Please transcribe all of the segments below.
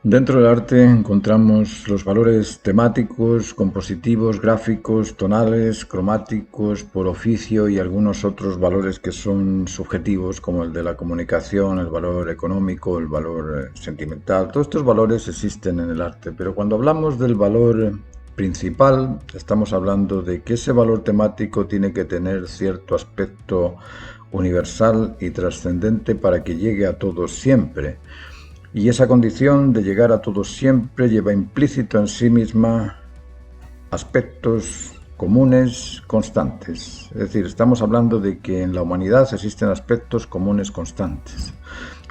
Dentro del arte encontramos los valores temáticos, compositivos, gráficos, tonales, cromáticos, por oficio y algunos otros valores que son subjetivos, como el de la comunicación, el valor económico, el valor sentimental. Todos estos valores existen en el arte, pero cuando hablamos del valor principal, estamos hablando de que ese valor temático tiene que tener cierto aspecto universal y trascendente para que llegue a todos siempre. Y esa condición de llegar a todos siempre lleva implícito en sí misma aspectos comunes constantes. Es decir, estamos hablando de que en la humanidad existen aspectos comunes constantes.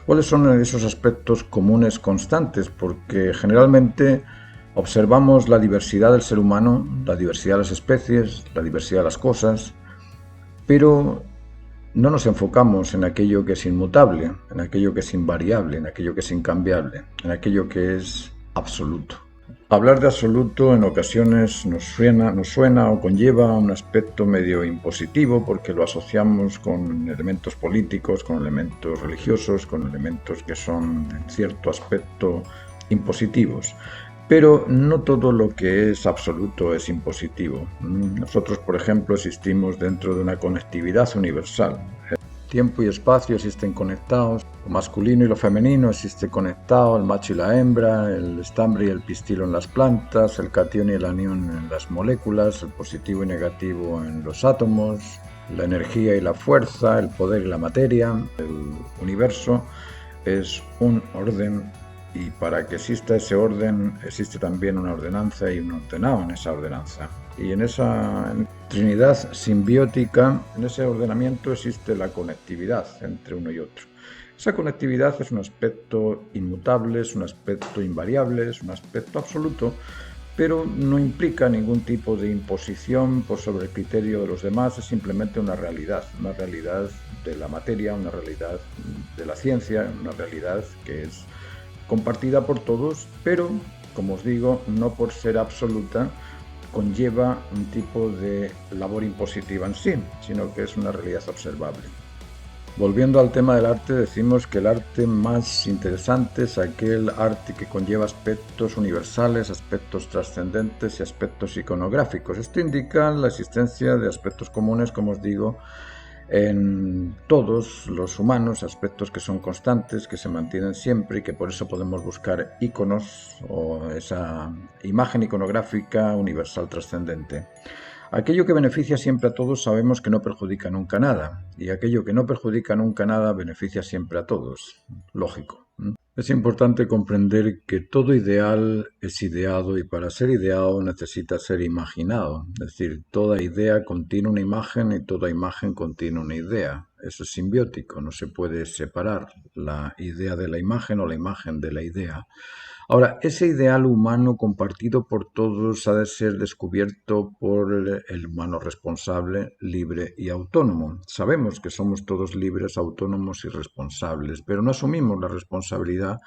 ¿Cuáles son esos aspectos comunes constantes? Porque generalmente observamos la diversidad del ser humano, la diversidad de las especies, la diversidad de las cosas, pero no nos enfocamos en aquello que es inmutable, en aquello que es invariable, en aquello que es incambiable, en aquello que es absoluto. Hablar de absoluto en ocasiones nos suena o conlleva un aspecto medio impositivo porque lo asociamos con elementos políticos, con elementos religiosos, con elementos que son en cierto aspecto impositivos. Pero no todo lo que es absoluto es impositivo. Nosotros, por ejemplo, existimos dentro de una conectividad universal. Tiempo y espacio existen conectados, lo masculino y lo femenino existe conectado, el macho y la hembra, el estambre y el pistilo en las plantas, el catión y el anión en las moléculas, el positivo y negativo en los átomos, la energía y la fuerza, el poder y la materia. El universo es un orden y para que exista ese orden existe también una ordenanza y un ordenado en esa ordenanza. Y en esa trinidad simbiótica, en ese ordenamiento existe la conectividad entre uno y otro. Esa conectividad es un aspecto inmutable, es un aspecto invariable, es un aspecto absoluto, pero no implica ningún tipo de imposición por sobre el criterio de los demás, es simplemente una realidad de la materia, una realidad de la ciencia, una realidad que es compartida por todos, pero, como os digo, no por ser absoluta conlleva un tipo de labor impositiva en sí, sino que es una realidad observable. Volviendo al tema del arte, decimos que el arte más interesante es aquel arte que conlleva aspectos universales, aspectos trascendentes y aspectos iconográficos. Esto indica la existencia de aspectos comunes, como os digo, en todos los humanos, aspectos que son constantes, que se mantienen siempre y que por eso podemos buscar iconos o esa imagen iconográfica universal trascendente. Aquello que beneficia siempre a todos sabemos que no perjudica nunca nada, y aquello que no perjudica nunca nada beneficia siempre a todos. Lógico. Es importante comprender que todo ideal es ideado y para ser ideado necesita ser imaginado. Es decir, toda idea contiene una imagen y toda imagen contiene una idea. Eso es simbiótico, no se puede separar la idea de la imagen o la imagen de la idea. Ahora, ese ideal humano compartido por todos ha de ser descubierto por el humano responsable, libre y autónomo. Sabemos que somos todos libres, autónomos y responsables, pero no asumimos la responsabilidad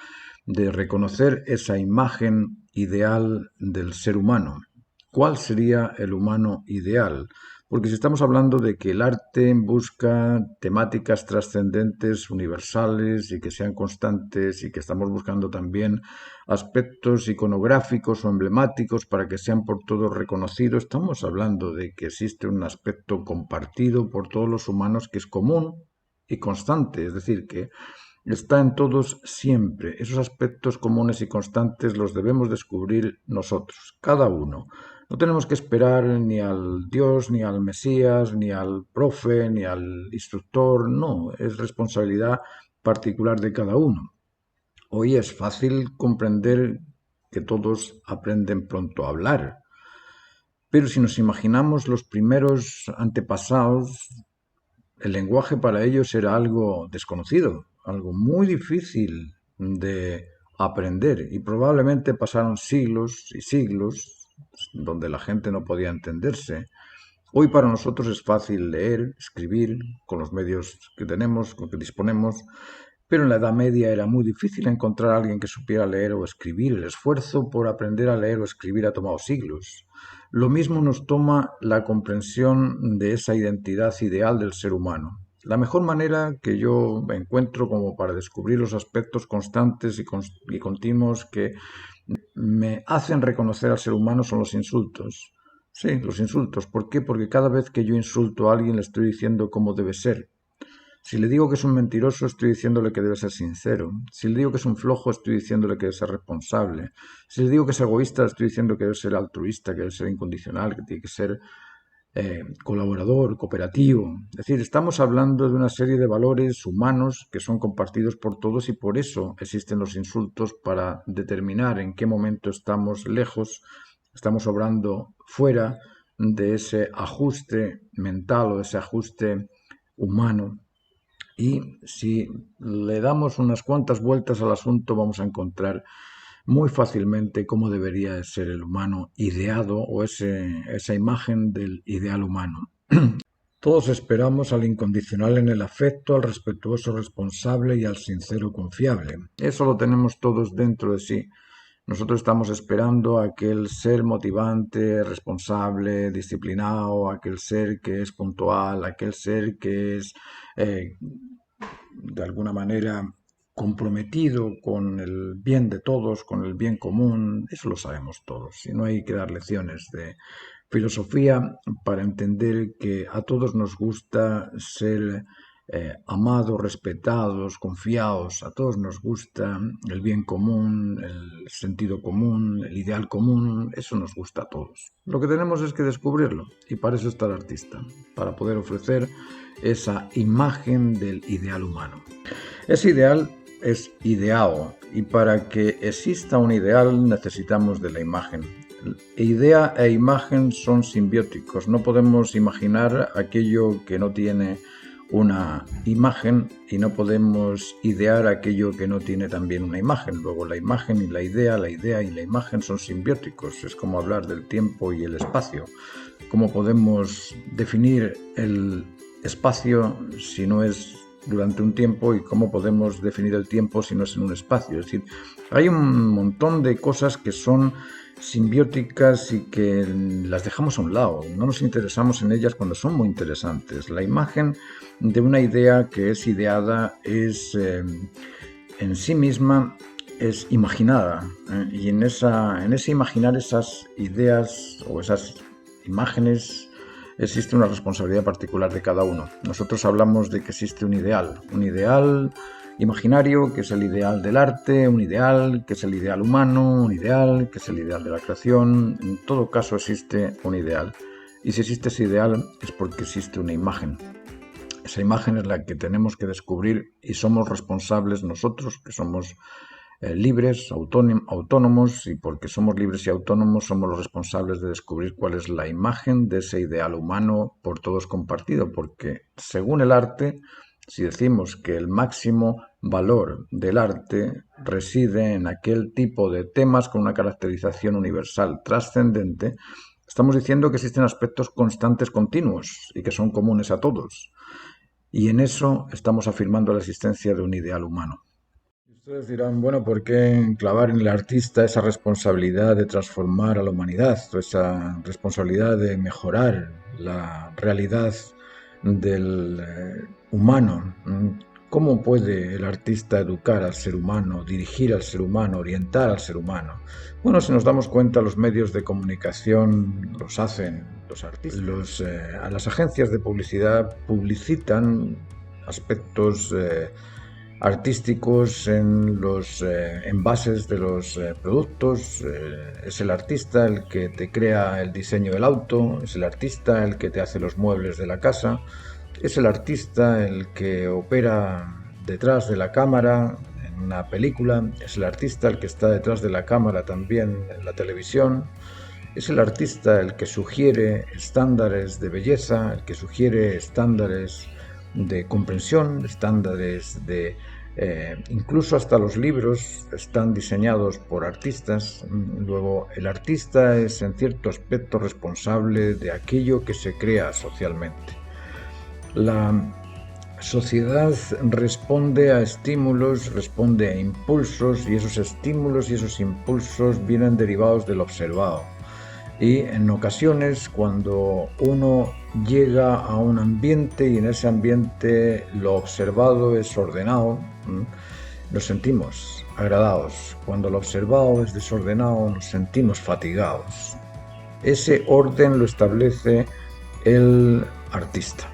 de reconocer esa imagen ideal del ser humano. ¿Cuál sería el humano ideal? Porque si estamos hablando de que el arte busca temáticas trascendentes, universales y que sean constantes y que estamos buscando también aspectos iconográficos o emblemáticos para que sean por todos reconocidos, estamos hablando de que existe un aspecto compartido por todos los humanos que es común y constante, es decir, que está en todos siempre. Esos aspectos comunes y constantes los debemos descubrir nosotros, cada uno. No tenemos que esperar ni al Dios, ni al Mesías, ni al profe, ni al instructor. No, es responsabilidad particular de cada uno. Hoy es fácil comprender que todos aprenden pronto a hablar, pero si nos imaginamos los primeros antepasados, el lenguaje para ellos era algo desconocido, algo muy difícil de aprender y probablemente pasaron siglos y siglos donde la gente no podía entenderse. Hoy para nosotros es fácil leer, escribir con los medios que tenemos, con que disponemos, pero en la Edad Media era muy difícil encontrar a alguien que supiera leer o escribir. El esfuerzo por aprender a leer o escribir ha tomado siglos. Lo mismo nos toma la comprensión de esa identidad ideal del ser humano. La mejor manera que yo encuentro como para descubrir los aspectos constantes y continuos que me hacen reconocer al ser humano son los insultos. Sí, los insultos. ¿Por qué? Porque cada vez que yo insulto a alguien le estoy diciendo cómo debe ser. Si le digo que es un mentiroso, estoy diciéndole que debe ser sincero. Si le digo que es un flojo, estoy diciéndole que debe ser responsable. Si le digo que es egoísta, estoy diciendo que debe ser altruista, que debe ser incondicional, que tiene que ser colaborador, cooperativo. Es decir, estamos hablando de una serie de valores humanos que son compartidos por todos y por eso existen los insultos para determinar en qué momento estamos lejos, estamos obrando fuera de ese ajuste mental o ese ajuste humano. Y si le damos unas cuantas vueltas al asunto, vamos a encontrar muy fácilmente cómo debería ser el humano ideado o esa imagen del ideal humano. Todos esperamos al incondicional en el afecto, al respetuoso responsable y al sincero confiable. Eso lo tenemos todos dentro de sí. Nosotros estamos esperando a aquel ser motivante, responsable, disciplinado, aquel ser que es puntual, aquel ser que es de alguna manera comprometido con el bien de todos, con el bien común. Eso lo sabemos todos y no hay que dar lecciones de filosofía para entender que a todos nos gusta ser amados, respetados, confiados. A todos nos gusta el bien común, el sentido común, el ideal común. Eso nos gusta a todos. Lo que tenemos es que descubrirlo y para eso está el artista, para poder ofrecer esa imagen del ideal humano. Ese ideal es ideado y para que exista un ideal necesitamos de la imagen. Idea e imagen son simbióticos. No podemos imaginar aquello que no tiene una imagen y no podemos idear aquello que no tiene también una imagen. Luego la imagen y la idea y la imagen son simbióticos. Es como hablar del tiempo y el espacio. ¿Cómo podemos definir el espacio si no es durante un tiempo y cómo podemos definir el tiempo si no es en un espacio? Es decir, hay un montón de cosas que son simbióticas y que las dejamos a un lado, no nos interesamos en ellas cuando son muy interesantes. La imagen de una idea que es ideada es en sí misma es imaginada y en ese imaginar esas ideas o esas imágenes existe una responsabilidad particular de cada uno. Nosotros hablamos de que existe un ideal imaginario, que es el ideal del arte, un ideal que es el ideal humano, un ideal que es el ideal de la creación. En todo caso existe un ideal. Y si existe ese ideal es porque existe una imagen. Esa imagen es la que tenemos que descubrir y somos responsables nosotros, que somos libres, autónomos, y porque somos libres y autónomos somos los responsables de descubrir cuál es la imagen de ese ideal humano por todos compartido, porque según el arte, si decimos que el máximo valor del arte reside en aquel tipo de temas con una caracterización universal trascendente, estamos diciendo que existen aspectos constantes continuos y que son comunes a todos. Y en eso estamos afirmando la existencia de un ideal humano. Ustedes dirán, bueno, ¿por qué enclavar en el artista esa responsabilidad de transformar a la humanidad, o esa responsabilidad de mejorar la realidad del humano? ¿Cómo puede el artista educar al ser humano, dirigir al ser humano, orientar al ser humano? Bueno, si nos damos cuenta, los medios de comunicación los hacen los artistas. Las agencias de publicidad publicitan aspectos artísticos en los envases de los productos. Es el artista el que te crea el diseño del auto, es el artista el que te hace los muebles de la casa, es el artista el que opera detrás de la cámara en una película, es el artista el que está detrás de la cámara también en la televisión, es el artista el que sugiere estándares de belleza, el que sugiere estándares de comprensión, estándares de... incluso hasta los libros están diseñados por artistas. Luego, el artista es en cierto aspecto responsable de aquello que se crea socialmente. La sociedad responde a estímulos, responde a impulsos, y esos estímulos y esos impulsos vienen derivados del observado. Y en ocasiones, cuando uno llega a un ambiente y en ese ambiente lo observado es ordenado, nos sentimos agradados. Cuando lo observado es desordenado, nos sentimos fatigados. Ese orden lo establece el artista.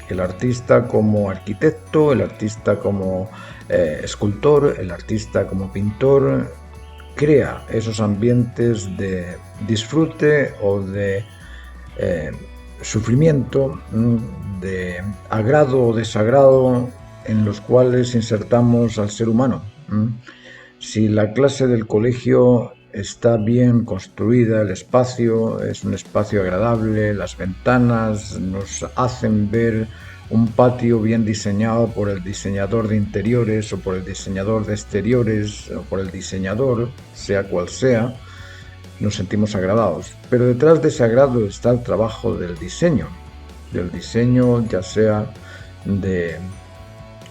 El artista como arquitecto, el artista como escultor, el artista como pintor, crea esos ambientes de disfrute o de sufrimiento, de agrado o desagrado en los cuales insertamos al ser humano. Si la clase del colegio está bien construida, el espacio es un espacio agradable, las ventanas nos hacen ver un patio bien diseñado por el diseñador de interiores o por el diseñador de exteriores o por el diseñador, sea cual sea, nos sentimos agradados. Pero detrás de ese agrado está el trabajo del diseño ya sea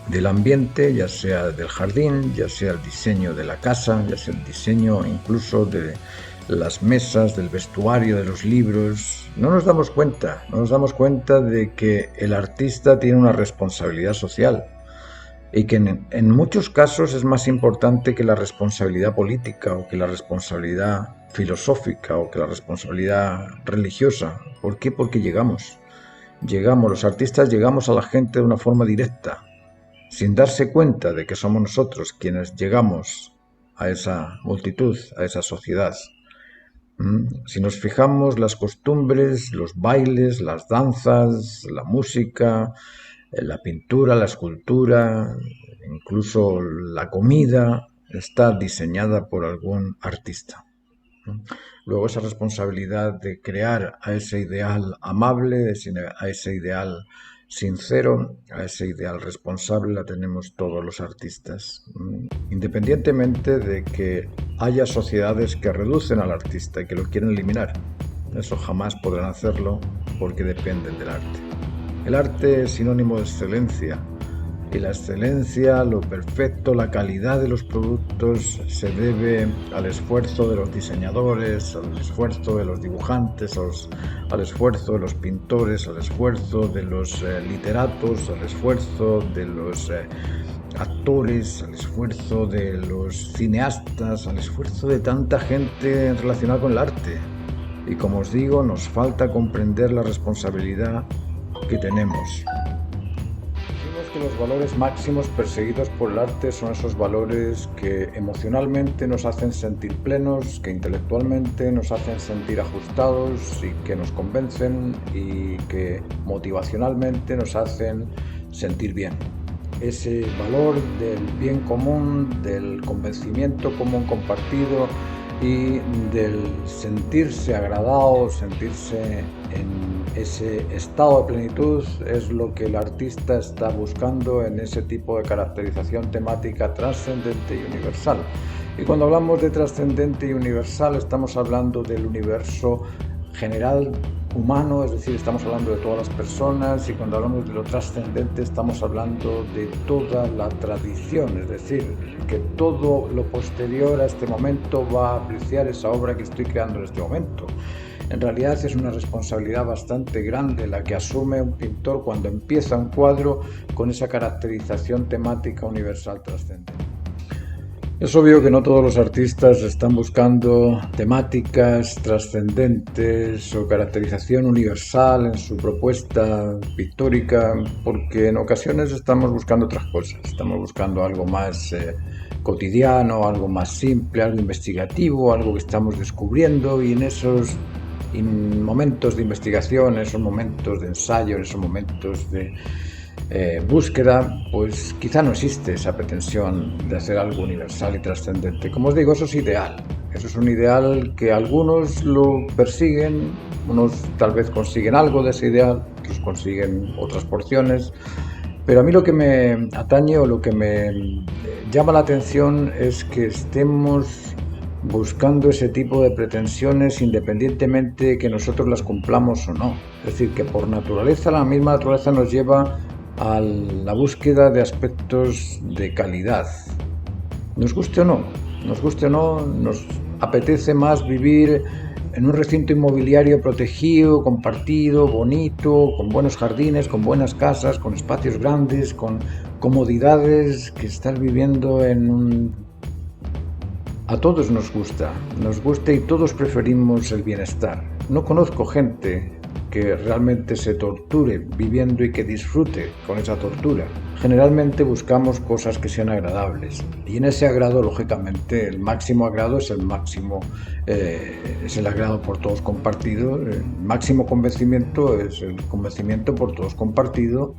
del ambiente, ya sea del jardín, ya sea el diseño de la casa, ya sea el diseño incluso de las mesas, del vestuario, de los libros. No nos damos cuenta de que el artista tiene una responsabilidad social y que en muchos casos es más importante que la responsabilidad política o que la responsabilidad filosófica o que la responsabilidad religiosa. ¿Por qué? Porque los artistas llegamos a la gente de una forma directa, sin darse cuenta de que somos nosotros quienes llegamos a esa multitud, a esa sociedad. Si nos fijamos, las costumbres, los bailes, las danzas, la música, la pintura, la escultura, incluso la comida, está diseñada por algún artista. Luego esa responsabilidad de crear a ese ideal amable, a ese ideal sincero, a ese ideal responsable, la tenemos todos los artistas. Independientemente de que haya sociedades que reducen al artista y que lo quieren eliminar. Eso jamás podrán hacerlo porque dependen del arte. El arte es sinónimo de excelencia. Y la excelencia, lo perfecto, la calidad de los productos se debe al esfuerzo de los diseñadores, al esfuerzo de los dibujantes, al esfuerzo de los pintores, al esfuerzo de los literatos, al esfuerzo de los actores, al esfuerzo de los cineastas, al esfuerzo de tanta gente relacionada con el arte. Y como os digo, nos falta comprender la responsabilidad que tenemos. Que los valores máximos perseguidos por el arte son esos valores que emocionalmente nos hacen sentir plenos, que intelectualmente nos hacen sentir ajustados y que nos convencen y que motivacionalmente nos hacen sentir bien. Ese valor del bien común, del convencimiento común compartido y del sentirse agradado, sentirse en ese estado de plenitud es lo que el artista está buscando en ese tipo de caracterización temática trascendente y universal. Y cuando hablamos de trascendente y universal estamos hablando del universo general humano, es decir, estamos hablando de todas las personas, y cuando hablamos de lo trascendente estamos hablando de toda la tradición, es decir, que todo lo posterior a este momento va a apreciar esa obra que estoy creando en este momento. En realidad es una responsabilidad bastante grande la que asume un pintor cuando empieza un cuadro con esa caracterización temática universal trascendente. Es obvio que no todos los artistas están buscando temáticas trascendentes o caracterización universal en su propuesta pictórica, porque en ocasiones estamos buscando otras cosas. Estamos buscando algo más cotidiano, algo más simple, algo investigativo, algo que estamos descubriendo, y en esos momentos de investigación, en esos momentos de ensayo, en esos momentos de búsqueda, pues quizá no existe esa pretensión de hacer algo universal y trascendente. Como os digo, eso es ideal. Eso es un ideal que algunos lo persiguen, unos tal vez consiguen algo de ese ideal, otros consiguen otras porciones, pero a mí lo que me atañe o lo que me llama la atención es que estemos buscando ese tipo de pretensiones independientemente de que nosotros las cumplamos o no. Es decir, que por naturaleza, la misma naturaleza nos lleva a la búsqueda de aspectos de calidad. Nos guste o no, nos apetece más vivir en un recinto inmobiliario protegido, compartido, bonito, con buenos jardines, con buenas casas, con espacios grandes, con comodidades, que estar viviendo en un... A todos nos gusta y todos preferimos el bienestar. No conozco gente que realmente se torture viviendo y que disfrute con esa tortura. Generalmente buscamos cosas que sean agradables y en ese agrado, lógicamente, el máximo agrado es el agrado por todos compartido, el máximo convencimiento es el convencimiento por todos compartido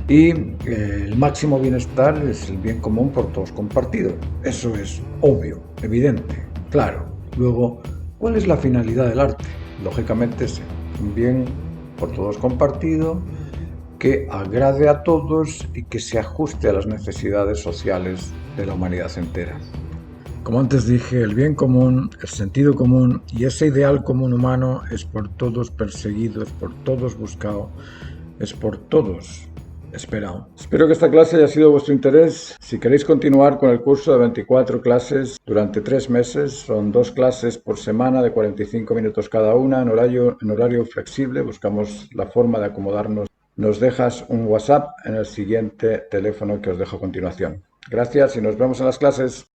y el máximo bienestar es el bien común por todos compartido. Eso es obvio, evidente, claro. Luego, ¿cuál es la finalidad del arte? Lógicamente es un bien por todos compartido, que agrade a todos y que se ajuste a las necesidades sociales de la humanidad entera. Como antes dije, el bien común, el sentido común y ese ideal común humano es por todos perseguido, es por todos buscado, es por todos esperado. Espero que esta clase haya sido de vuestro interés. Si queréis continuar con el curso de 24 clases durante 3 meses, son 2 clases por semana de 45 minutos cada una en horario flexible. Buscamos la forma de acomodarnos. Nos dejas un WhatsApp en el siguiente teléfono que os dejo a continuación. Gracias y nos vemos en las clases.